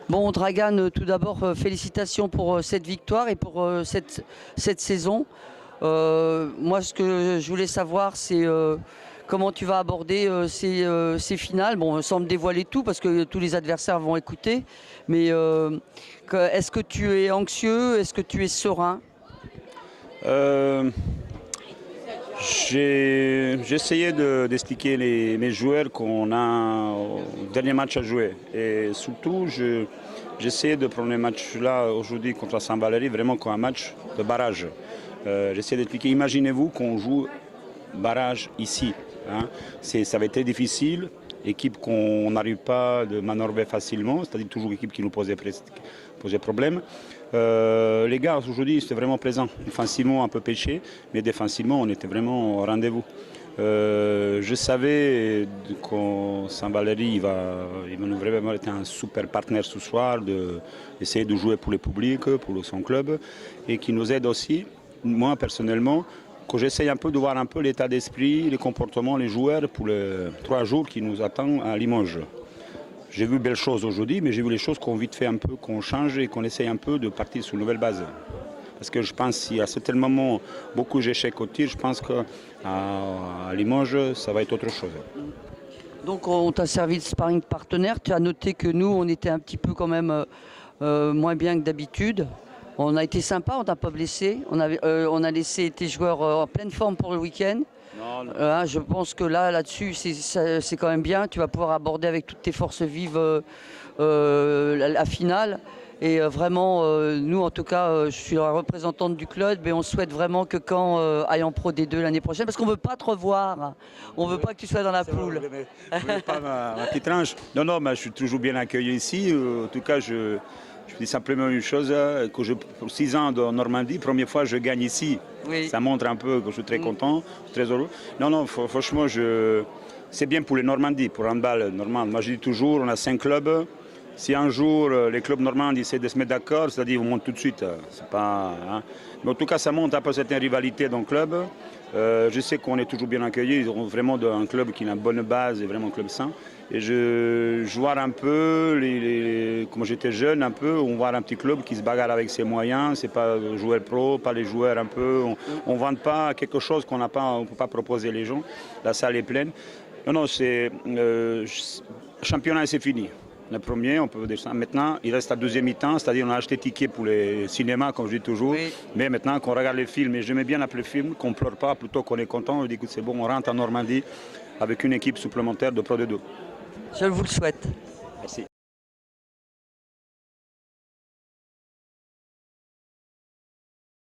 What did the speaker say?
Bon, Dragan, tout d'abord, félicitations pour cette victoire et pour cette saison. Moi, ce que je voulais savoir, c'est comment tu vas aborder ces finales. Bon, sans me dévoiler tout, parce que tous les adversaires vont écouter. Mais est-ce que tu es anxieux? Est-ce que tu es serein? Euh, j'ai essayé d'expliquer mes joueurs qu'on a au dernier match à jouer. Et surtout, j'ai essayé de prendre le match-là aujourd'hui contre Saint-Valéry vraiment comme un match de barrage. J'essaie d'expliquer, imaginez-vous qu'on joue barrage ici. Hein. Ça va être très difficile, équipe qu'on n'arrive pas à manœuvrer facilement, c'est-à-dire toujours équipe qui nous posait problème. Les gars, aujourd'hui, c'était vraiment plaisant. Offensivement, un peu pêché, mais défensivement, on était vraiment au rendez-vous. Je savais que Saint-Valéry il va nous vraiment être un super partenaire ce soir, d'essayer de jouer pour le public, pour son club, et qui nous aide aussi, moi personnellement, que j'essaye un peu de voir un peu l'état d'esprit, les comportements, les joueurs pour les 3 jours qui nous attendent à Limoges. J'ai vu belles choses aujourd'hui, mais j'ai vu les choses qu'on vite fait un peu, qu'on change et qu'on essaye un peu de partir sur une nouvelle base. Parce que je pense qu'il y a certain moment beaucoup d'échecs au tir, je pense qu'à Limoges, ça va être autre chose. Donc, on t'a servi de sparring partenaire. Tu as noté que nous, on était un petit peu quand même moins bien que d'habitude. On a été sympa, on t'a pas blessé. On a laissé tes joueurs en pleine forme pour le week-end. Non. Je pense que là-dessus, c'est quand même bien. Tu vas pouvoir aborder avec toutes tes forces vives la finale. Et vraiment, nous, en tout cas, je suis la représentante du club et on souhaite vraiment que Caen aille en Pro D2 l'année prochaine parce qu'on ne veut pas te revoir. On ne veut pas que tu sois dans la poule. Vous ne voulez pas ma petite tranche? Non, mais je suis toujours bien accueilli ici. En tout cas, je dis simplement une chose, que pour 6 ans en Normandie, première fois je gagne ici. Oui. Ça montre un peu que je suis très content, très heureux. Non, franchement, c'est bien pour les Normandies, pour handball normand. Moi je dis toujours, on a 5 clubs. Si un jour les clubs normands essaient de se mettre d'accord, c'est-à-dire on monte tout de suite. C'est pas, hein. Mais en tout cas, ça montre un peu certaines rivalités dans le club. Je sais qu'on est toujours bien accueillis. Ils ont vraiment un club qui a une bonne base et vraiment un club sain. Et je vois un peu, comme j'étais jeune, un peu, on voit un petit club qui se bagarre avec ses moyens. C'est pas joueurs pro, pas les joueurs un peu. On ne vend pas quelque chose qu'on n'a pas, on ne peut pas proposer les gens. La salle est pleine. Non, c'est championnat, c'est fini. Le premier, on peut dire ça. Maintenant, il reste la deuxième mi-temps, c'est-à-dire on a acheté ticket pour les cinémas, comme je dis toujours. Oui. Mais maintenant qu'on regarde les films, et j'aimais bien appeler film, qu'on ne pleure pas, plutôt qu'on est content, on dit que c'est bon, on rentre en Normandie avec une équipe supplémentaire de Pro D2. Je vous le souhaite.